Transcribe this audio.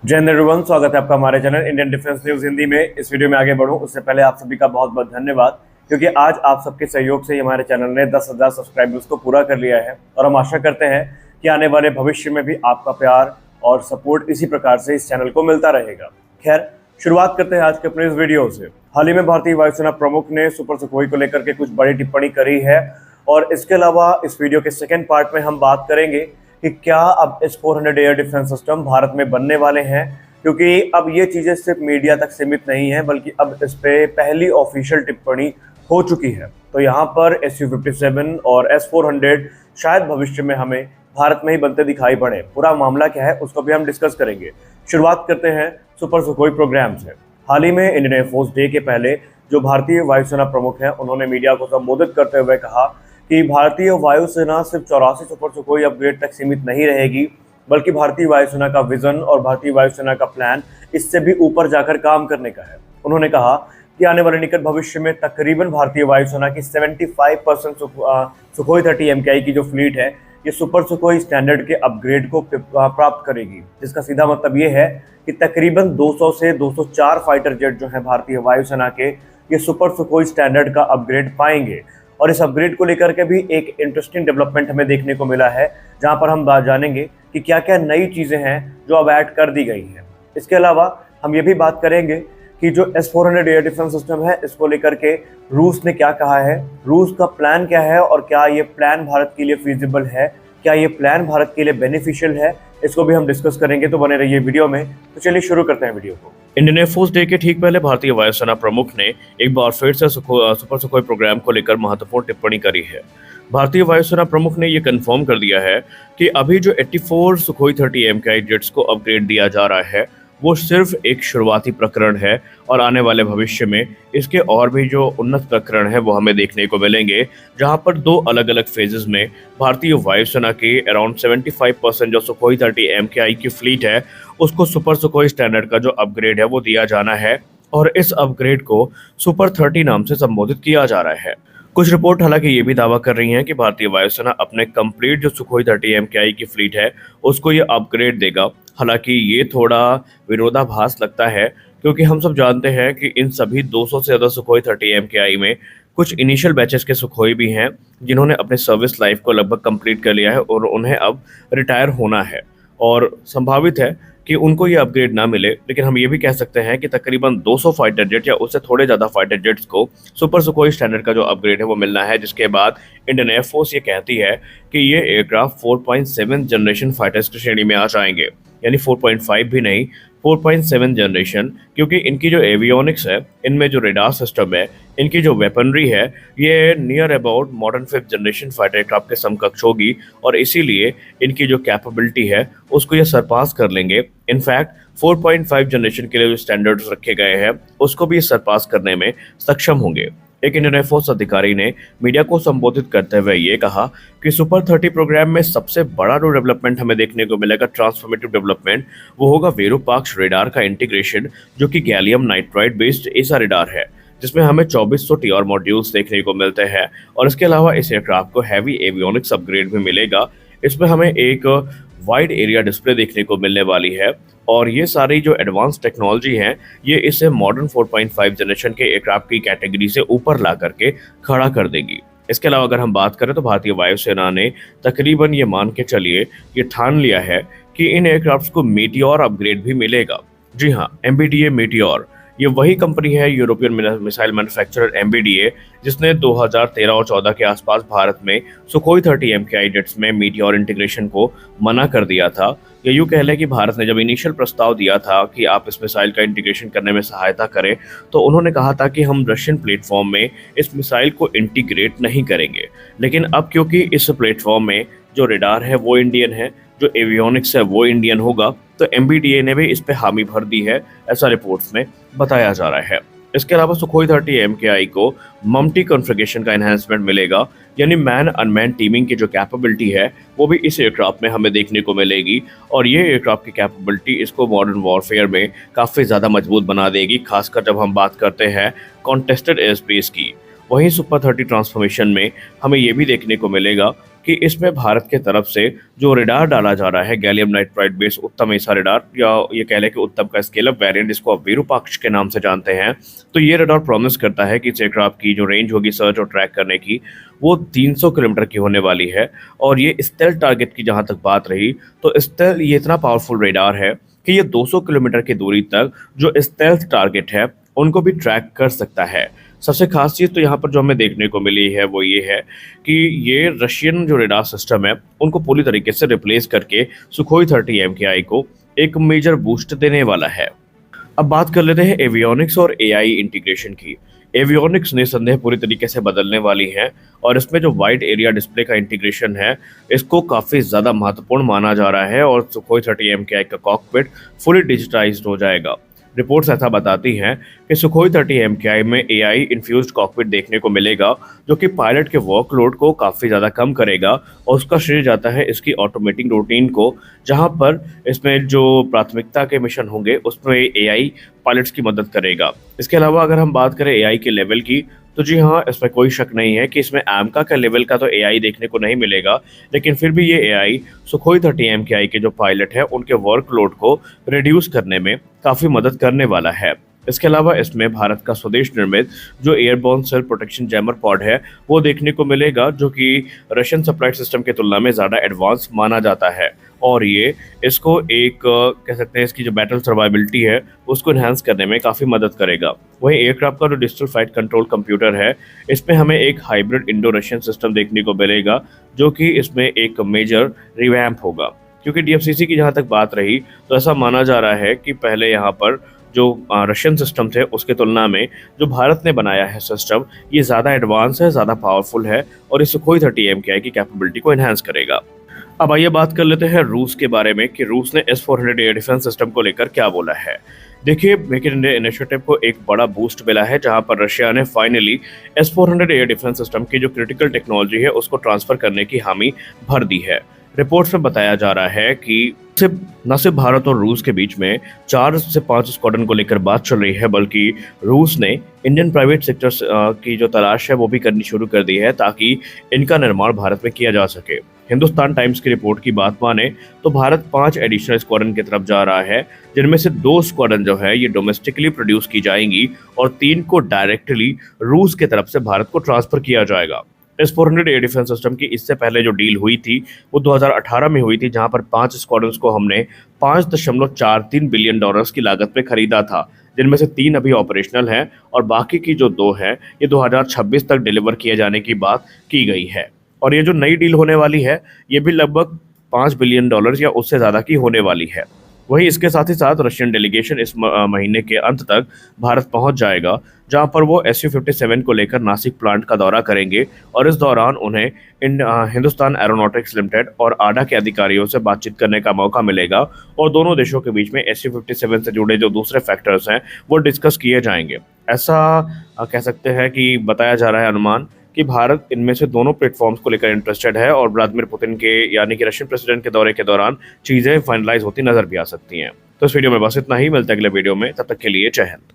जय हिंद एवरीवन, स्वागत है आपका हमारे channel Indian defence news Hindi में। इस वीडियो में आगे बढ़ूं उससे पहले आप सभी का बहुत बहुत धन्यवाद, क्योंकि आज आप सबके सहयोग से ही हमारे चैनल ने 10,000 सब्सक्राइबर्स को पूरा कर लिया है और हम आशा करते हैं कि आने वाले भविष्य में भी आपका प्यार और सपोर्ट इसी प्रकार से इस चैनल को मिलता रहेगा। खैर, शुरुआत करते हैं आज के अपने इस वीडियो से। हाल ही में भारतीय वायुसेना प्रमुख ने सुपर सुखोई को लेकर के कुछ बड़ी टिप्पणी करी है और इसके अलावा इस वीडियो के सेकेंड पार्ट में हम बात करेंगे कि क्या अब S-400 air defence system Bharat में बनने वाले हैं, क्योंकि अब ये चीज़ें सिर्फ मीडिया तक सीमित नहीं है बल्कि अब इस पे पहली ऑफिशियल टिप्पणी हो चुकी है। तो यहाँ पर Su-57 और S-400 शायद भविष्य में हमें भारत में ही बनते दिखाई पड़े। पूरा मामला क्या है उसको भी हम डिस्कस करेंगे। शुरुआत करते हैं सुपर सुखोई प्रोग्राम से। हाल ही में इंडियन एयरफोर्स डे के पहले जो भारतीय वायुसेना प्रमुख हैं उन्होंने मीडिया को संबोधित करते हुए कहा कि भारतीय वायुसेना सिर्फ 84 सुपर सुखोई अपग्रेड तक सीमित नहीं रहेगी, बल्कि भारतीय वायुसेना का विजन और भारतीय वायुसेना का प्लान इससे भी ऊपर जाकर काम करने का है। उन्होंने कहा कि आने वाले निकट भविष्य में तकरीबन भारतीय वायुसेना की 75% सुखोई 30 MKI की जो फ्लीट है ये सुपर सुखोई स्टैंडर्ड के अपग्रेड को प्राप्त करेगी, जिसका सीधा मतलब ये है कि तकरीबन 200 से 204 फाइटर जेट जो है भारतीय वायुसेना के ये सुपर सुखोई स्टैंडर्ड का अपग्रेड पाएंगे। और इस अपग्रेड को लेकर के भी एक इंटरेस्टिंग डेवलपमेंट हमें देखने को मिला है, जहां पर हम बात जानेंगे कि क्या क्या नई चीज़ें हैं जो अब ऐड कर दी गई हैं। इसके अलावा हम ये भी बात करेंगे कि जो S-400 एयर डिफेंस सिस्टम है इसको लेकर के रूस ने क्या कहा है, रूस का प्लान क्या है और क्या ये प्लान भारत के लिए फिजिबल है, क्या ये प्लान भारत के लिए बेनिफिशियल है, इसको भी हम डिस्कस करेंगे। तो बने रहिए वीडियो में। तो चलिए शुरू करते हैं वीडियो को। इंडियन एयरफोर्स डे के ठीक पहले भारतीय वायुसेना प्रमुख ने एक बार फिर से सुपर सुखोई प्रोग्राम को लेकर महत्वपूर्ण टिप्पणी करी है। भारतीय वायुसेना प्रमुख ने यह कंफर्म कर दिया है कि अभी जो 84 सुखोई 30 MKI जेट्स को अपग्रेड दिया जा रहा है वो सिर्फ एक शुरुआती प्रकरण है और आने वाले भविष्य में इसके और भी जो उन्नत प्रकरण है वो हमें देखने को मिलेंगे, जहां पर दो अलग अलग फेजेस में भारतीय वायुसेना के अराउंड 75% जो सुखोई 30 MKI की फ्लीट है उसको सुपर सुखोई स्टैंडर्ड का जो अपग्रेड है वो दिया जाना है और इस अपग्रेड को सुपर 30 नाम से संबोधित किया जा रहा है। कुछ रिपोर्ट हालांकि ये भी दावा कर रही हैं कि भारतीय वायुसेना अपने कंप्लीट जो सुखोई 30 MKI की फ्लीट है उसको ये अपग्रेड देगा। हालांकि ये थोड़ा विरोधाभास लगता है, क्योंकि हम सब जानते हैं कि इन सभी 200 से ज़्यादा सुखोई 30 MKI में कुछ इनिशियल बैचेस के सुखोई भी हैं जिन्होंने अपने सर्विस लाइफ को लगभग कंप्लीट कर लिया है और उन्हें अब रिटायर होना है और संभावित है कि उनको ये अपग्रेड ना मिले। लेकिन हम ये भी कह सकते हैं कि तकरीबन 200 फाइटर जेट या उससे थोड़े ज़्यादा फाइटर जेट्स को सुपर सुखोई स्टैंडर्ड का जो अपग्रेड है वो मिलना है, जिसके बाद इंडियन एयरफोर्स ये कहती है कि ये एयरक्राफ्ट 4.7 जनरेशन फाइटर्स की श्रेणी में आ जाएंगे, यानी 4.5 भी नहीं 4.7 जनरेशन, क्योंकि इनकी जो एवियोनिक्स है, इनमें जो रेडार सिस्टम है, इनकी जो वेपनरी है ये near about modern 5th generation fighter aircraft के समकक्ष होगी और इसीलिए इनकी जो कैपेबिलिटी है उसको ये सरपास कर लेंगे। इनफैक्ट 4.5 जनरेशन के लिए जो स्टैंडर्ड्स रखे गए हैं उसको भी सरपास करने में सक्षम होंगे। एक इंडियन एयरफोर्स अधिकारी ने मीडिया को संबोधित करते हुए ये कहा कि सुपर 30 प्रोग्राम में सबसे बड़ा जो डेवलपमेंट हमें देखने को मिलेगा, ट्रांसफॉर्मेटिव डेवलपमेंट, वो होगा विरूपाक्ष रेडार का इंटीग्रेशन, जो कि गैलियम नाइट्राइड बेस्ड ऐसा रेडार है जिसमें हमें 2400 TR मॉड्यूल्स देखने को मिलते हैं। और इसके अलावा इस एयरक्राफ्ट को हैवी एवियोनिक्स अपग्रेड भी मिलेगा। इसमें हमें एक वाइड एरिया डिस्प्ले देखने को मिलने वाली है और ये सारी जो एडवांस टेक्नोलॉजी है ये इसे मॉडर्न 4.5 जनरेशन के एयरक्राफ्ट की कैटेगरी से ऊपर ला करके खड़ा कर देगी। इसके अलावा अगर हम बात करें तो भारतीय वायुसेना ने तकरीबन ये मान के चलिए ये ठान लिया है कि इन एयरक्राफ्ट को मीटियोर अपग्रेड भी मिलेगा। जी हाँ, MBDA मीटियोर, ये वही कंपनी है, यूरोपियन मिसाइल मैन्युफैक्चरर MBDA, जिसने 2013 और 14 के आसपास भारत में सुखोई 30 MKI जेट्स में मीटियोर इंटीग्रेशन को मना कर दिया था। या यूँ कह लें कि भारत ने जब इनिशियल प्रस्ताव दिया था कि आप इस मिसाइल का इंटीग्रेशन करने में सहायता करें, तो उन्होंने कहा था कि हम रशियन प्लेटफॉर्म में इस मिसाइल को इंटीग्रेट नहीं करेंगे। लेकिन अब क्योंकि इस प्लेटफॉर्म में जो रेडार है वो इंडियन है, जो एवियोनिक्स है वो इंडियन होगा, तो MBDA ने भी इस पे हामी भर दी है, ऐसा रिपोर्ट्स में बताया जा रहा है। इसके अलावा सुखोई 30 MKI को मल्टी कॉन्फ़िगरेशन का एनहांसमेंट मिलेगा, यानी मैन अनमैन टीमिंग की जो कैपेबिलिटी है वो भी इस एयरक्राफ्ट में हमें देखने को मिलेगी और ये एयरक्राफ्ट की कैपेबिलिटी इसको मॉडर्न वॉरफेयर में काफ़ी ज़्यादा मजबूत बना देगी, खासकर जब हम बात करते हैं कॉन्टेस्टेड एयर स्पेस की। वहीं सुपर 30 ट्रांसफॉर्मेशन में हमें ये भी देखने को मिलेगा कि इसमें भारत के तरफ से जो रेडार डाला जा रहा है, गैलियम नाइट्राइड बेस्ड उत्तम ऐसा रेडार, या ये कह लें कि उत्तम का स्केल अप वेरिएंट, जिसको आप विरूपाक्ष के नाम से जानते हैं। तो ये रेडार प्रॉमिस करता है कि इस एयरक्राफ्ट की जो रेंज होगी सर्च और ट्रैक करने की, वो 300 किलोमीटर की होने वाली है। और ये स्टेल्थ टारगेट की जहाँ तक बात रही, तो स्टेल्थ ये इतना पावरफुल रेडार है कि ये 200 किलोमीटर की दूरी तक जो स्टेल्थ टारगेट है उनको भी ट्रैक कर सकता है। सबसे खास चीज़ तो यहाँ पर जो हमें देखने को मिली है वो ये है कि ये रशियन जो रेडार सिस्टम है उनको पूरी तरीके से रिप्लेस करके सुखोई 30 MKI को एक मेजर बूस्ट देने वाला है। अब बात कर लेते हैं एवियोनिक्स और एआई इंटीग्रेशन की। एवियोनिक्स निसंदेह पूरी तरीके से बदलने वाली है और इसमें जो वाइड एरिया डिस्प्ले का इंटीग्रेशन है इसको काफ़ी ज़्यादा महत्वपूर्ण माना जा रहा है और सुखोई 30 MKI का कॉकपिट फुली डिजिटाइज्ड हो जाएगा। रिपोर्ट्स ऐसा बताती हैं कि सुखोई 30 MKI में एआई इन्फ्यूज्ड कॉकपिट देखने को मिलेगा, जो कि पायलट के वर्कलोड को काफ़ी ज़्यादा कम करेगा और उसका श्रेय जाता है इसकी ऑटोमेटिक रूटीन को, जहां पर इसमें जो प्राथमिकता के मिशन होंगे उसमें एआई पायलट्स की मदद करेगा। इसके अलावा अगर हम बात करें एआई के लेवल की, तो जी हाँ, इसमें कोई शक नहीं है कि इसमें AMCA का लेवल का तो एआई देखने को नहीं मिलेगा, लेकिन फिर भी ये एआई सुखोई 30 MKI के जो पायलट है उनके वर्कलोड को रिड्यूस करने में काफ़ी मदद करने वाला है। इसके अलावा इसमें भारत का स्वदेश निर्मित जो airborne self protection jammer pod है वो देखने को मिलेगा, जो कि रशियन सप्लाइड सिस्टम की तुलना में ज़्यादा एडवांस माना जाता है और ये इसको एक कह सकते हैं इसकी जो बैटल सर्वाइबिलिटी है उसको इन्हांस करने में काफ़ी मदद करेगा। वहीं एयरक्राफ्ट का जो डिजिटल फ्लाइट कंट्रोल कंप्यूटर है इसमें हमें एक हाइब्रिड इंडो रशियन सिस्टम देखने को मिलेगा, जो कि इसमें एक मेजर रिवैम्प होगा। क्योंकि DFCC की जहाँ तक बात रही तो ऐसा माना जा रहा है कि पहले यहाँ पर जो रशियन सिस्टम थे उसके तुलना में जो भारत ने बनाया है सिस्टम ये ज़्यादा एडवांस है, ज़्यादा पावरफुल है और इस सुखोई 30 MKI की कैपेबिलिटी को एनहांस करेगा। अब आइए बात कर लेते हैं रूस के बारे में कि रूस ने S-400 एयर डिफेंस सिस्टम को लेकर क्या बोला है। देखिए, मेक इन इंडिया इनिशिएटिव को एक बड़ा बूस्ट मिला है, जहां पर रशिया ने finally S-400 air defence system की जो क्रिटिकल टेक्नोलॉजी है उसको ट्रांसफर करने की हामी भर दी है। रिपोर्ट्स में बताया जा रहा है कि न सिर्फ भारत और रूस के बीच में 4 से 5 स्क्वाड्रन को लेकर बात चल रही है, बल्कि रूस ने इंडियन प्राइवेट सेक्टर की जो तलाश है वो भी करनी शुरू कर दी है ताकि इनका निर्माण भारत में किया जा सके। हिंदुस्तान टाइम्स की रिपोर्ट की बात माने तो भारत 5 एडिशनल स्क्वाड्रन की तरफ जा रहा है, जिनमें से 2 स्क्वाड्रन जो है ये डोमेस्टिकली प्रोड्यूस की जाएंगी और 3 को डायरेक्टली रूस की तरफ से भारत को ट्रांसफर किया जाएगा। S-400 एयर डिफेंस सिस्टम की इससे पहले जो डील हुई थी वो 2018 में हुई थी, जहां पर 5 स्क्वाड्रन्स को हमने $5.43 बिलियन की लागत पे खरीदा था, जिनमें से 3 अभी ऑपरेशनल हैं और बाकी की जो 2 हैं ये 2026 तक डिलीवर किए जाने की बात की गई है। और ये जो नई डील होने वाली है ये भी लगभग $5 बिलियन या उससे ज़्यादा की होने वाली है। वहीं इसके साथ ही साथ रशियन डेलीगेशन इस महीने के अंत तक भारत पहुंच जाएगा, जहां पर वो Su-57 को लेकर नासिक प्लांट का दौरा करेंगे और इस दौरान उन्हें हिंदुस्तान एरोनॉटिक्स लिमिटेड और आडा के अधिकारियों से बातचीत करने का मौका मिलेगा और दोनों देशों के बीच में Su-57 से जुड़े जो दूसरे फैक्टर्स हैं वो डिस्कस किए जाएंगे। ऐसा कह सकते हैं कि बताया जा रहा है अनुमान कि भारत इनमें से दोनों प्लेटफॉर्म्स को लेकर इंटरेस्टेड है और व्लादिमीर पुतिन के यानी कि रशियन प्रेसिडेंट के दौरे के दौरान चीज़ें फाइनलाइज होती नजर भी आ सकती हैं। तो इस वीडियो में बस इतना ही, मिलते हैं अगले वीडियो में, तब तक के लिए जय हिंद।